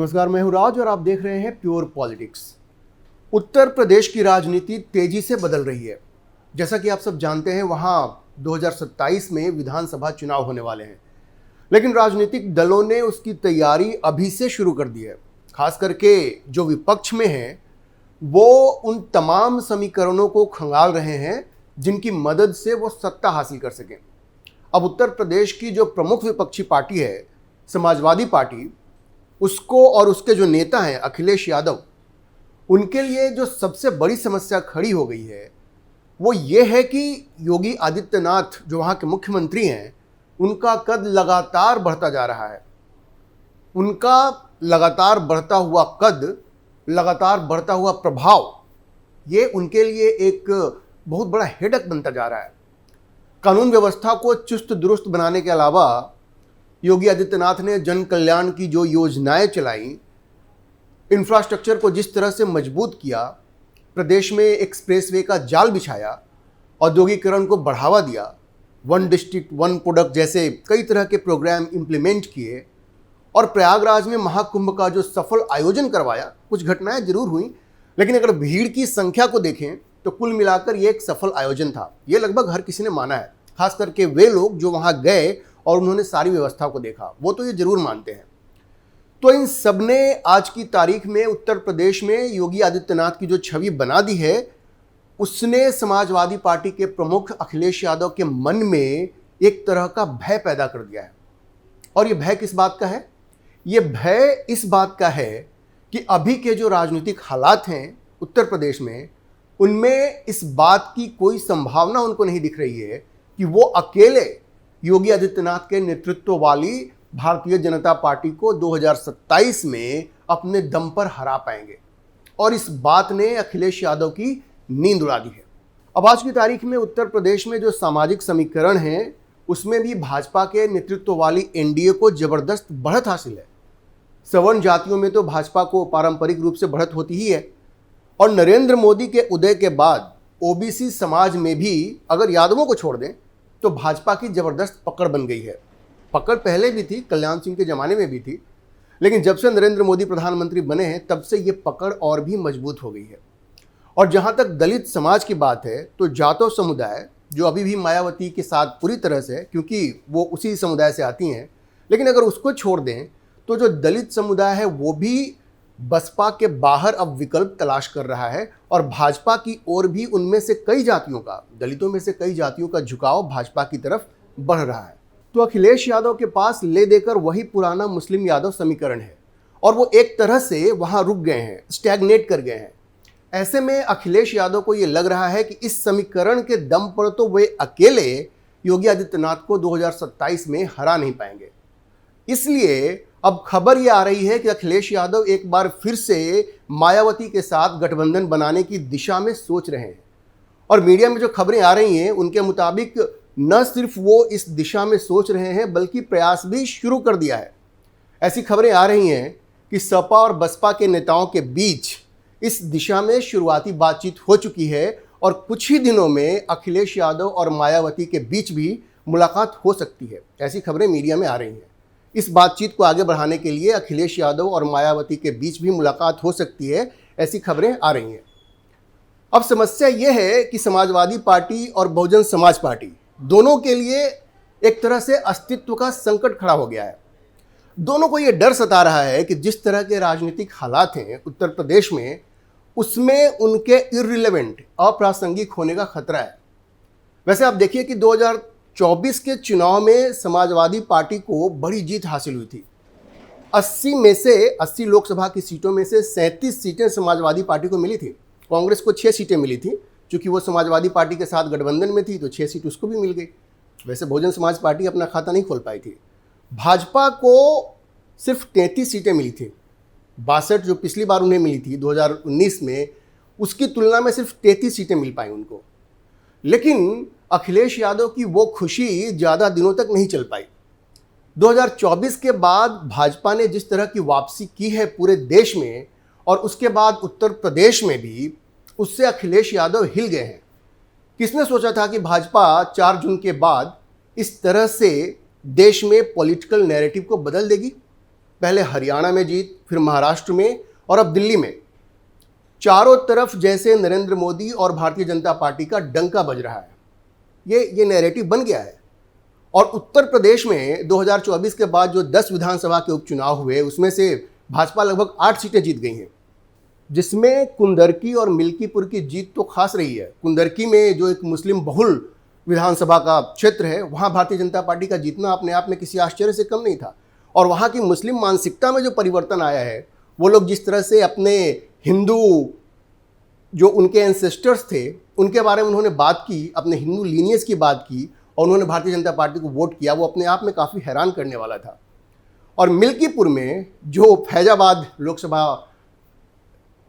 नमस्कार, मैं हूं राज और आप देख रहे हैं प्योर पॉलिटिक्स। उत्तर प्रदेश की राजनीति तेजी से बदल रही है। जैसा कि आप सब जानते हैं, वहां 2027 में विधानसभा चुनाव होने वाले हैं, लेकिन राजनीतिक दलों ने उसकी तैयारी अभी से शुरू कर दी है। खास करके जो विपक्ष में हैं, वो उन तमाम समीकरणों को खंगाल रहे हैं जिनकी मदद से वो सत्ता हासिल कर सकें। अब उत्तर प्रदेश की जो प्रमुख विपक्षी पार्टी है, समाजवादी पार्टी, उसको और उसके जो नेता हैं अखिलेश यादव, उनके लिए जो सबसे बड़ी समस्या खड़ी हो गई है वो ये है कि योगी आदित्यनाथ जो वहाँ के मुख्यमंत्री हैं, उनका कद लगातार बढ़ता जा रहा है। उनका लगातार बढ़ता हुआ कद, लगातार बढ़ता हुआ प्रभाव, ये उनके लिए एक बहुत बड़ा हेडक बनता जा रहा है। कानून व्यवस्था को चुस्त दुरुस्त बनाने के अलावा योगी आदित्यनाथ ने जन कल्याण की जो योजनाएं चलाई, इंफ्रास्ट्रक्चर को जिस तरह से मजबूत किया, प्रदेश में एक्सप्रेसवे का जाल बिछाया, औद्योगिकरण को बढ़ावा दिया, वन डिस्ट्रिक्ट वन प्रोडक्ट जैसे कई तरह के प्रोग्राम इंप्लीमेंट किए और प्रयागराज में महाकुंभ का जो सफल आयोजन करवाया। कुछ घटनाएं जरूर हुई, लेकिन अगर भीड़ की संख्या को देखें तो कुल मिलाकर ये एक सफल आयोजन था। ये लगभग हर किसी ने माना है, खास करके वे लोग जो वहाँ गए और उन्होंने सारी व्यवस्था को देखा, वो तो ये जरूर मानते हैं। तो इन सब ने आज की तारीख में उत्तर प्रदेश में योगी आदित्यनाथ की जो छवि बना दी है, उसने समाजवादी पार्टी के प्रमुख अखिलेश यादव के मन में एक तरह का भय पैदा कर दिया है। और ये भय किस बात का है? ये भय इस बात का है कि अभी के जो राजनीतिक हालात हैं उत्तर प्रदेश में, उनमें इस बात की कोई संभावना उनको नहीं दिख रही है कि वो अकेले योगी आदित्यनाथ के नेतृत्व वाली भारतीय जनता पार्टी को 2027 में अपने दम पर हरा पाएंगे। और इस बात ने अखिलेश यादव की नींद उड़ा दी है। अब आज की तारीख में उत्तर प्रदेश में जो सामाजिक समीकरण हैं, उसमें भी भाजपा के नेतृत्व वाली एनडीए को जबरदस्त बढ़त हासिल है। सवर्ण जातियों में तो भाजपा को पारंपरिक रूप से बढ़त होती ही है, और नरेंद्र मोदी के उदय के बाद ओबीसी समाज में भी अगर यादवों को छोड़ दें तो भाजपा की जबरदस्त पकड़ बन गई है। पकड़ पहले भी थी, कल्याण सिंह के ज़माने में भी थी, लेकिन जब से नरेंद्र मोदी प्रधानमंत्री बने हैं तब से ये पकड़ और भी मजबूत हो गई है। और जहाँ तक दलित समाज की बात है, तो जाटव समुदाय जो अभी भी मायावती के साथ पूरी तरह से, क्योंकि वो उसी समुदाय से आती हैं, लेकिन अगर उसको छोड़ दें तो जो दलित समुदाय है वो भी बसपा के बाहर अब विकल्प तलाश कर रहा है। और भाजपा की ओर भी उनमें से कई जातियों का, दलितों में से कई जातियों का झुकाव भाजपा की तरफ बढ़ रहा है। तो अखिलेश यादव के पास ले देकर वही पुराना मुस्लिम यादव समीकरण है, और वो एक तरह से वहां रुक गए हैं, स्टैग्नेट कर गए हैं। ऐसे में अखिलेश यादव को ये लग रहा है कि इस समीकरण के दम पर तो वे अकेले योगी आदित्यनाथ को 2027 में हरा नहीं पाएंगे। इसलिए अब खबर ये आ रही है कि अखिलेश यादव एक बार फिर से मायावती के साथ गठबंधन बनाने की दिशा में सोच रहे हैं। और मीडिया में जो खबरें आ रही हैं उनके मुताबिक न सिर्फ वो इस दिशा में सोच रहे हैं, बल्कि प्रयास भी शुरू कर दिया है। ऐसी खबरें आ रही हैं कि सपा और बसपा के नेताओं के बीच इस दिशा में शुरुआती बातचीत हो चुकी है, और कुछ ही दिनों में अखिलेश यादव और मायावती के बीच भी मुलाकात हो सकती है। ऐसी खबरें मीडिया में आ रही हैं। इस बातचीत को आगे बढ़ाने के लिए अखिलेश यादव और मायावती के बीच भी मुलाकात हो सकती है, ऐसी खबरें आ रही हैं। अब समस्या यह है कि समाजवादी पार्टी और बहुजन समाज पार्टी दोनों के लिए एक तरह से अस्तित्व का संकट खड़ा हो गया है। दोनों को यह डर सता रहा है कि जिस तरह के राजनीतिक हालात हैं उत्तर प्रदेश में, उसमें उनके इर्रिलेवेंट, अप्रासंगिक होने का खतरा है। वैसे आप देखिए कि 2024 के चुनाव में समाजवादी पार्टी को बड़ी जीत हासिल हुई थी। 80 लोकसभा की सीटों में से 37 सीटें समाजवादी पार्टी को मिली थी। कांग्रेस को 6 सीटें मिली थी, क्योंकि वो समाजवादी पार्टी के साथ गठबंधन में थी, तो 6 सीट उसको भी मिल गई। वैसे बहुजन समाज पार्टी अपना खाता नहीं खोल पाई थी। भाजपा को सिर्फ 33 सीटें मिली थी। 62 जो पिछली बार उन्हें मिली थी 2019 में, उसकी तुलना में सिर्फ 33 सीटें मिल पाई उनको। लेकिन अखिलेश यादव की वो खुशी ज़्यादा दिनों तक नहीं चल पाई। 2024 के बाद भाजपा ने जिस तरह की वापसी की है पूरे देश में, और उसके बाद उत्तर प्रदेश में भी, उससे अखिलेश यादव हिल गए हैं। किसने सोचा था कि भाजपा 4 जून के बाद इस तरह से देश में पॉलिटिकल नैरेटिव को बदल देगी? पहले हरियाणा में जीत, फिर महाराष्ट्र में और अब दिल्ली में। चारों तरफ जैसे नरेंद्र मोदी और भारतीय जनता पार्टी का डंका बज रहा है। ये नैरेटिव बन गया है। और उत्तर प्रदेश में 2024 के बाद जो 10 विधानसभा के उपचुनाव हुए, उसमें से भाजपा लगभग 8 सीटें जीत गई हैं, जिसमें कुंदरकी और मिल्कीपुर की जीत तो खास रही है। कुंदरकी में जो एक मुस्लिम बहुल विधानसभा का क्षेत्र है, वहाँ भारतीय जनता पार्टी का जीतना अपने आप में किसी आश्चर्य से कम नहीं था। और वहाँ की मुस्लिम मानसिकता में जो परिवर्तन आया है, वो लोग जिस तरह से अपने हिंदू जो उनके एंसेस्टर्स थे उनके बारे में उन्होंने बात की, अपने हिंदू लीनियज की बात की और उन्होंने भारतीय जनता पार्टी को वोट किया, वो अपने आप में काफ़ी हैरान करने वाला था। और मिल्कीपुर में जो फैजाबाद लोकसभा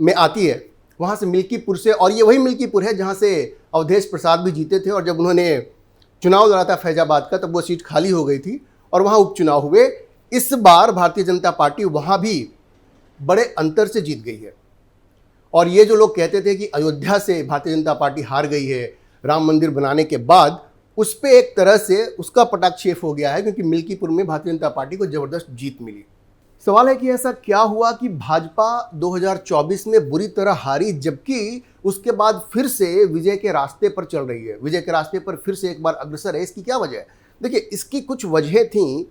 में आती है, वहाँ से मिल्कीपुर से, और ये वही मिल्कीपुर है जहाँ से अवधेश प्रसाद भी जीते थे, और जब उन्होंने चुनाव लड़ा था फैजाबाद का तब वो सीट खाली हो गई थी और वहाँ उपचुनाव हुए। इस बार भारतीय जनता पार्टी वहाँ भी बड़े अंतर से जीत गई है। और ये जो लोग कहते थे कि अयोध्या से भारतीय जनता पार्टी हार गई है राम मंदिर बनाने के बाद, उस पर एक तरह से उसका पटाक्षेप हो गया है, क्योंकि मिल्कीपुर में भारतीय जनता पार्टी को जबरदस्त जीत मिली। सवाल है कि ऐसा क्या हुआ कि भाजपा 2024 में बुरी तरह हारी, जबकि उसके बाद फिर से विजय के रास्ते पर चल रही है, विजय के रास्ते पर फिर से एक बार अग्रसर है। इसकी क्या वजह है? देखिए, इसकी कुछ वजहें थीं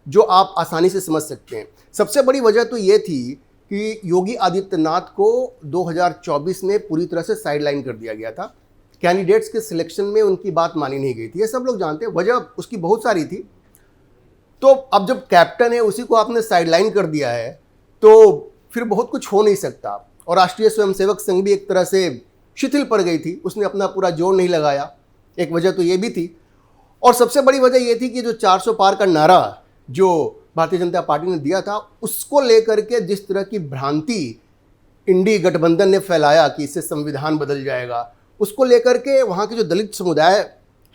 जो आप आसानी से समझ सकते हैं। सबसे बड़ी वजह तो ये थी कि योगी आदित्यनाथ को 2024 में पूरी तरह से साइडलाइन कर दिया गया था। कैंडिडेट्स के सिलेक्शन में उनकी बात मानी नहीं गई थी, ये सब लोग जानते हैं। वजह उसकी बहुत सारी थी। तो अब जब कैप्टन है उसी को आपने साइडलाइन कर दिया है तो फिर बहुत कुछ हो नहीं सकता। और राष्ट्रीय स्वयंसेवक संघ भी एक तरह से शिथिल पड़ गई थी, उसने अपना पूरा जोर नहीं लगाया। एक वजह तो ये भी थी। और सबसे बड़ी वजह ये थी कि जो 400 पार का नारा जो भारतीय जनता पार्टी ने दिया था, उसको लेकर के जिस तरह की भ्रांति इंडी गठबंधन ने फैलाया कि इससे संविधान बदल जाएगा, उसको लेकर के वहाँ के जो दलित समुदाय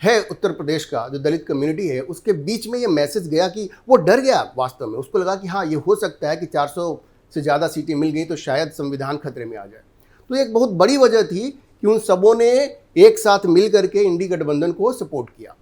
है, उत्तर प्रदेश का जो दलित कम्युनिटी है, उसके बीच में ये मैसेज गया कि वो डर गया वास्तव में। उसको लगा कि हाँ, ये हो सकता है कि 400 से ज़्यादा सीटें मिल गई तो शायद संविधान खतरे में आ जाए। तो एक बहुत बड़ी वजह थी कि उन सबों ने एक साथ मिल करके इंडी गठबंधन को सपोर्ट किया।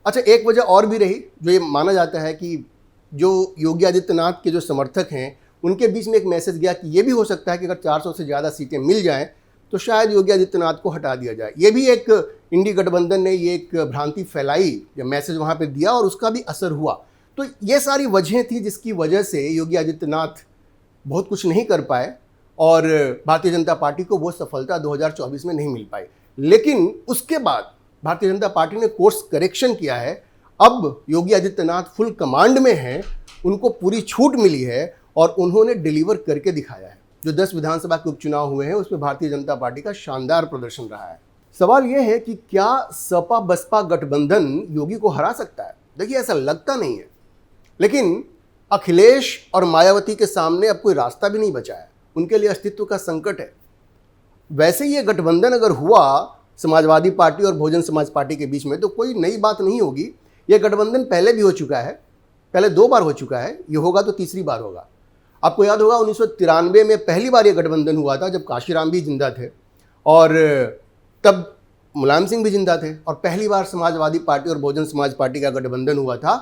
अच्छा, एक वजह और भी रही, जो ये माना जाता है कि जो योगी आदित्यनाथ के जो समर्थक हैं उनके बीच में एक मैसेज गया कि ये भी हो सकता है कि अगर 400 से ज़्यादा सीटें मिल जाएं तो शायद योगी आदित्यनाथ को हटा दिया जाए। ये भी एक इंडी गठबंधन ने ये एक भ्रांति फैलाई या मैसेज वहाँ पे दिया और उसका भी असर हुआ। तो ये सारी वजहें थी जिसकी वजह से योगी आदित्यनाथ बहुत कुछ नहीं कर पाए और भारतीय जनता पार्टी को वो सफलता 2024 में नहीं मिल पाई। लेकिन उसके बाद भारतीय जनता पार्टी ने कोर्स करेक्शन किया है। अब योगी आदित्यनाथ फुल कमांड में हैं, उनको पूरी छूट मिली है और उन्होंने डिलीवर करके दिखाया है। जो 10 विधानसभा के उपचुनाव हुए हैं उसमें भारतीय जनता पार्टी का शानदार प्रदर्शन रहा है। सवाल यह है कि क्या सपा बसपा गठबंधन योगी को हरा सकता है? देखिए, ऐसा लगता नहीं है, लेकिन अखिलेश और मायावती के सामने अब कोई रास्ता भी नहीं बचा है, उनके लिए अस्तित्व का संकट है। वैसे ये गठबंधन अगर हुआ समाजवादी पार्टी और बहुजन समाज पार्टी के बीच में तो कोई नई बात नहीं होगी। यह गठबंधन पहले भी हो चुका है, पहले 2 बार हो चुका है, ये होगा तो तीसरी बार होगा। आपको याद होगा 1993 में पहली बार ये गठबंधन हुआ था जब काशीराम भी जिंदा थे और तब मुलायम सिंह भी जिंदा थे, और पहली बार समाजवादी पार्टी और बहुजन समाज पार्टी का गठबंधन हुआ था।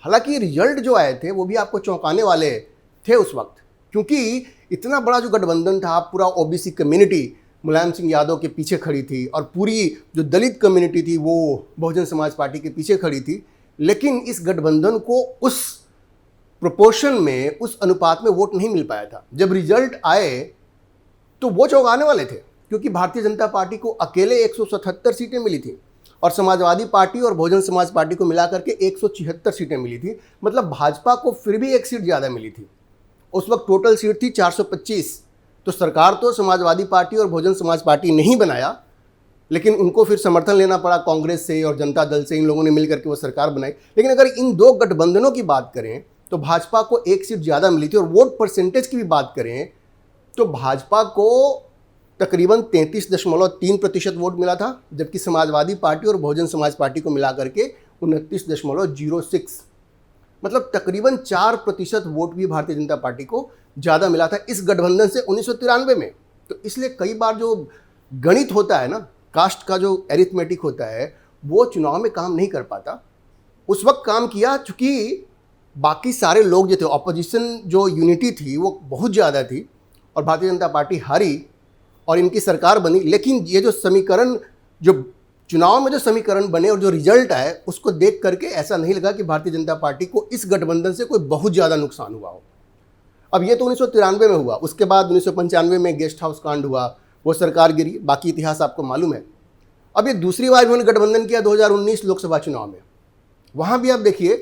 हालांकि रिजल्ट जो आए थे वो भी आपको चौंकाने वाले थे उस वक्त, क्योंकि इतना बड़ा जो गठबंधन था, पूरा ओबीसी कम्युनिटी मुलायम सिंह यादव के पीछे खड़ी थी और पूरी जो दलित कम्युनिटी थी वो बहुजन समाज पार्टी के पीछे खड़ी थी। लेकिन इस गठबंधन को उस प्रोपोर्शन में, उस अनुपात में वोट नहीं मिल पाया था। जब रिजल्ट आए तो वो चौंकाने वाले थे, क्योंकि भारतीय जनता पार्टी को अकेले 177 सीटें मिली थी और समाजवादी पार्टी और बहुजन समाज पार्टी को मिलाकर के 176 सीटें मिली थी। मतलब भाजपा को फिर भी 1 सीट ज़्यादा मिली थी। उस वक्त टोटल सीट थी 425। तो सरकार तो समाजवादी पार्टी और बहुजन समाज पार्टी नहीं बनाया, लेकिन उनको फिर समर्थन लेना पड़ा कांग्रेस से और जनता दल से, इन लोगों ने मिलकर के वो सरकार बनाई। लेकिन अगर इन 2 गठबंधनों की बात करें तो भाजपा को 1 सीट ज़्यादा मिली थी। और वोट परसेंटेज की भी बात करें तो भाजपा को तकरीबन 33.3% वोट मिला था, जबकि समाजवादी पार्टी और बहुजन समाज पार्टी को मिला करके 29.06, मतलब तकरीबन 4% वोट भी भारतीय जनता पार्टी को ज़्यादा मिला था इस गठबंधन से 1993 में। तो इसलिए कई बार जो गणित होता है ना, कास्ट का जो एरिथमेटिक होता है, वो चुनाव में काम नहीं कर पाता। उस वक्त काम किया, चूँकि बाकी सारे लोग जो थे, ऑपोजिशन जो यूनिटी थी वो बहुत ज़्यादा थी और भारतीय जनता पार्टी हारी और इनकी सरकार बनी। लेकिन ये जो समीकरण, जो चुनाव में जो समीकरण बने और जो रिजल्ट आए, उसको देख करके ऐसा नहीं लगा कि भारतीय जनता पार्टी को इस गठबंधन से कोई बहुत ज़्यादा नुकसान हुआ हो। अब ये तो 1993 में हुआ, उसके बाद 1995 में गेस्ट हाउस कांड हुआ, वो सरकार गिरी, बाकी इतिहास आपको मालूम है। अब ये दूसरी बार इन्होंने गठबंधन किया 2019 लोकसभा चुनाव में। वहाँ भी आप देखिए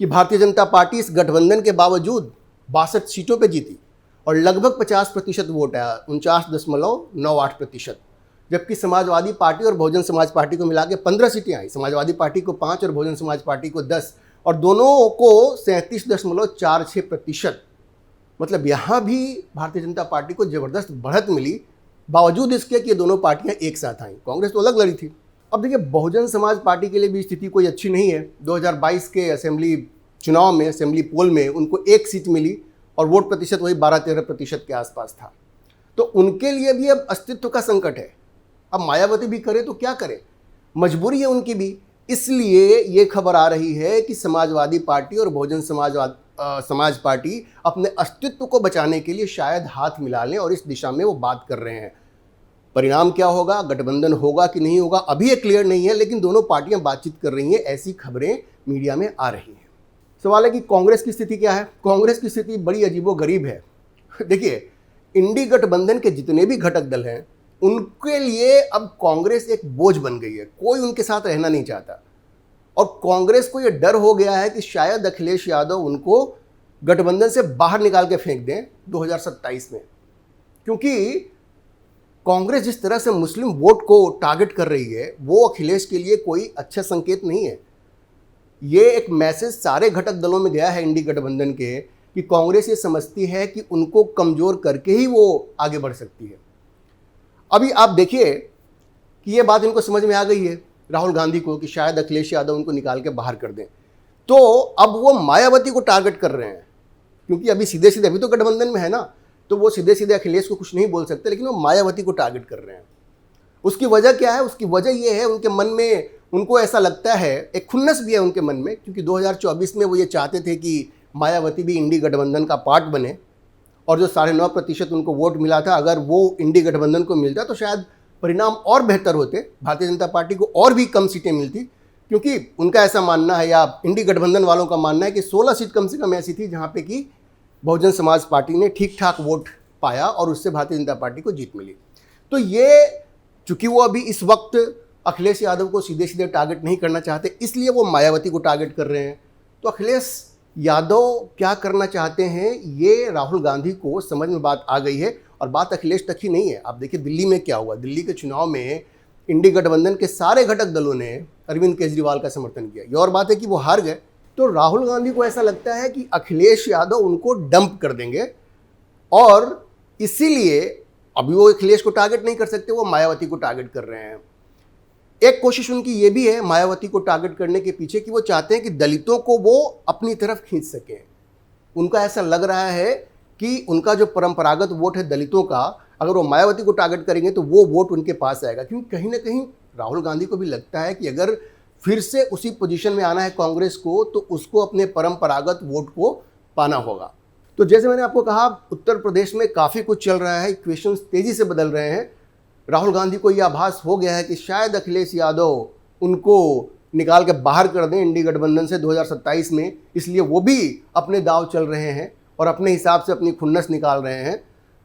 कि भारतीय जनता पार्टी इस गठबंधन के बावजूद 62 सीटों पर जीती और लगभग 50% वोट आया, 49.98%। जबकि समाजवादी पार्टी और बहुजन समाज पार्टी को मिला के 15 सीटें आई, समाजवादी पार्टी को 5 और बहुजन समाज पार्टी को 10, और दोनों को 37.46%। मतलब यहाँ भी भारतीय जनता पार्टी को ज़बरदस्त बढ़त मिली, बावजूद इसके कि ये दोनों पार्टियाँ एक साथ आईं। कांग्रेस तो अलग लड़ी थी। अब देखिए, बहुजन समाज पार्टी के लिए भी स्थिति कोई अच्छी नहीं है। 2022 के असेंबली चुनाव में, असेंबली पोल में उनको 1 सीट मिली और वोट प्रतिशत वही 12-13% के आसपास था। तो उनके लिए भी अब अस्तित्व का संकट है। अब मायावती भी करे तो क्या करे, मजबूरी है उनकी भी। इसलिए ये खबर आ रही है कि समाजवादी पार्टी और बहुजन समाज पार्टी अपने अस्तित्व को बचाने के लिए शायद हाथ मिला लें और इस दिशा में वो बात कर रहे हैं। परिणाम क्या होगा, गठबंधन होगा कि नहीं होगा, अभी ये क्लियर नहीं है, लेकिन दोनों पार्टियां बातचीत कर रही हैं, ऐसी खबरें मीडिया में आ रही हैं। सवाल है कि कांग्रेस की स्थिति क्या है। कांग्रेस की स्थिति बड़ी अजीबोगरीब है। देखिए, इंडी गठबंधन के जितने भी घटक दल हैं, उनके लिए अब कांग्रेस एक बोझ बन गई है। कोई उनके साथ रहना नहीं चाहता और कांग्रेस को ये डर हो गया है कि शायद अखिलेश यादव उनको गठबंधन से बाहर निकाल के फेंक दें 2027 में। क्योंकि कांग्रेस जिस तरह से मुस्लिम वोट को टारगेट कर रही है, वो अखिलेश के लिए कोई अच्छा संकेत नहीं है। ये एक मैसेज सारे घटक दलों में गया है इंडी गठबंधन के कि कांग्रेस ये समझती है कि उनको कमज़ोर करके ही वो आगे बढ़ सकती है। अभी आप देखिए कि ये बात इनको समझ में आ गई है, राहुल गांधी को, कि शायद अखिलेश यादव उनको निकाल के बाहर कर दें। तो अब वो मायावती को टारगेट कर रहे हैं, क्योंकि अभी सीधे सीधे, अभी तो गठबंधन में है ना, तो वो सीधे सीधे अखिलेश को कुछ नहीं बोल सकते, लेकिन वो मायावती को टारगेट कर रहे हैं। उसकी वजह क्या है? उसकी वजह ये है, उनके मन में, उनको ऐसा लगता है, एक खुन्नस भी है उनके मन में, क्योंकि 2024 में वो ये चाहते थे कि मायावती भी इंडी गठबंधन का पार्ट बने और जो 9.5% उनको वोट मिला था, अगर वो इंडी गठबंधन को मिलता तो शायद परिणाम और बेहतर होते, भारतीय जनता पार्टी को और भी कम सीटें मिलती। क्योंकि उनका ऐसा मानना है, या इंडी गठबंधन वालों का मानना है, कि 16 सीट कम से कम ऐसी थी जहाँ पे कि बहुजन समाज पार्टी ने ठीक ठाक वोट पाया और उससे भारतीय जनता पार्टी को जीत मिली। तो ये, चूंकि वो अभी इस वक्त अखिलेश यादव को सीधे सीधे टारगेट नहीं करना चाहते, इसलिए वो मायावती को टारगेट कर रहे हैं। तो अखिलेश यादव क्या करना चाहते हैं, ये राहुल गांधी को समझ में बात आ गई है। और बात अखिलेश तक ही नहीं है। आप देखिए दिल्ली में क्या हुआ। दिल्ली के चुनाव में इंडी गठबंधन के सारे घटक दलों ने अरविंद केजरीवाल का समर्थन किया। ये और बात है कि वो हार गए। तो राहुल गांधी को ऐसा लगता है कि अखिलेश यादव उनको डंप कर देंगे और इसीलिए अभी वो अखिलेश को टारगेट नहीं कर सकते, वो मायावती को टारगेट कर रहे हैं। एक कोशिश उनकी ये भी है मायावती को टारगेट करने के पीछे कि वो चाहते हैं कि दलितों को वो अपनी तरफ खींच सकें। उनका ऐसा लग रहा है कि उनका जो परंपरागत वोट है दलितों का, अगर वो मायावती को टारगेट करेंगे तो वो वोट उनके पास आएगा। क्योंकि कहीं ना कहीं राहुल गांधी को भी लगता है कि अगर फिर से उसी पोजीशन में आना है कांग्रेस को, तो उसको अपने परंपरागत वोट को पाना होगा। तो जैसे मैंने आपको कहा, उत्तर प्रदेश में काफ़ी कुछ चल रहा है, इक्वेशंस तेज़ी से बदल रहे हैं। राहुल गांधी को यह आभास हो गया है कि शायद अखिलेश यादव उनको निकाल के बाहर कर दें इंडी गठबंधन से 2027 में, इसलिए वो भी अपने दांव चल रहे हैं और अपने हिसाब से अपनी खुन्नस निकाल रहे हैं।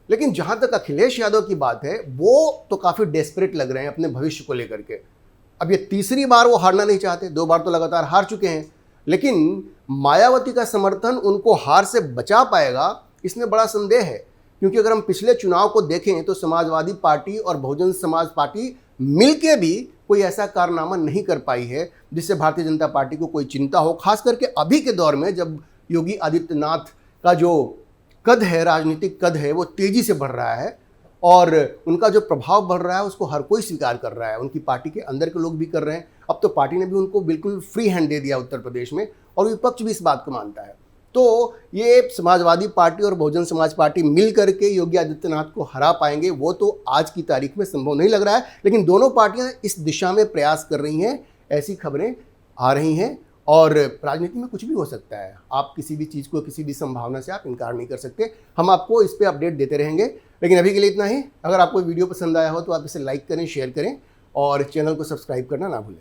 लेकिन जहाँ तक अखिलेश यादव की बात है, वो तो काफ़ी डेस्परेट लग रहे हैं अपने भविष्य को लेकर के। अब ये तीसरी बार वो हारना नहीं चाहते, 2 बार तो लगातार हार चुके हैं, लेकिन मायावती का समर्थन उनको हार से बचा पाएगा, इसमें बड़ा संदेह है। क्योंकि अगर हम पिछले चुनाव को देखें तो समाजवादी पार्टी और बहुजन समाज पार्टी मिलके भी कोई ऐसा कारनामा नहीं कर पाई है जिससे भारतीय जनता पार्टी को कोई चिंता हो। खास करके अभी के दौर में, जब योगी आदित्यनाथ का जो कद है, राजनीतिक कद है, वो तेज़ी से बढ़ रहा है और उनका जो प्रभाव बढ़ रहा है उसको हर कोई स्वीकार कर रहा है। उनकी पार्टी के अंदर के लोग भी कर रहे हैं। अब तो पार्टी ने भी उनको बिल्कुल फ्री हैंड दे दिया उत्तर प्रदेश में, और विपक्ष भी इस बात को मानता है। तो ये समाजवादी पार्टी और बहुजन समाज पार्टी मिल करके योगी आदित्यनाथ को हरा पाएंगे, वो तो आज की तारीख में संभव नहीं लग रहा है। लेकिन दोनों पार्टियां इस दिशा में प्रयास कर रही हैं, ऐसी खबरें आ रही हैं और राजनीति में कुछ भी हो सकता है, आप किसी भी चीज़ को, किसी भी संभावना से आप इनकार नहीं कर सकते। हम आपको इस पे अपडेट देते रहेंगे, लेकिन अभी के लिए इतना ही। अगर आपको वीडियो पसंद आया हो तो आप इसे लाइक करें, शेयर करें और चैनल को सब्सक्राइब करना ना भूलें।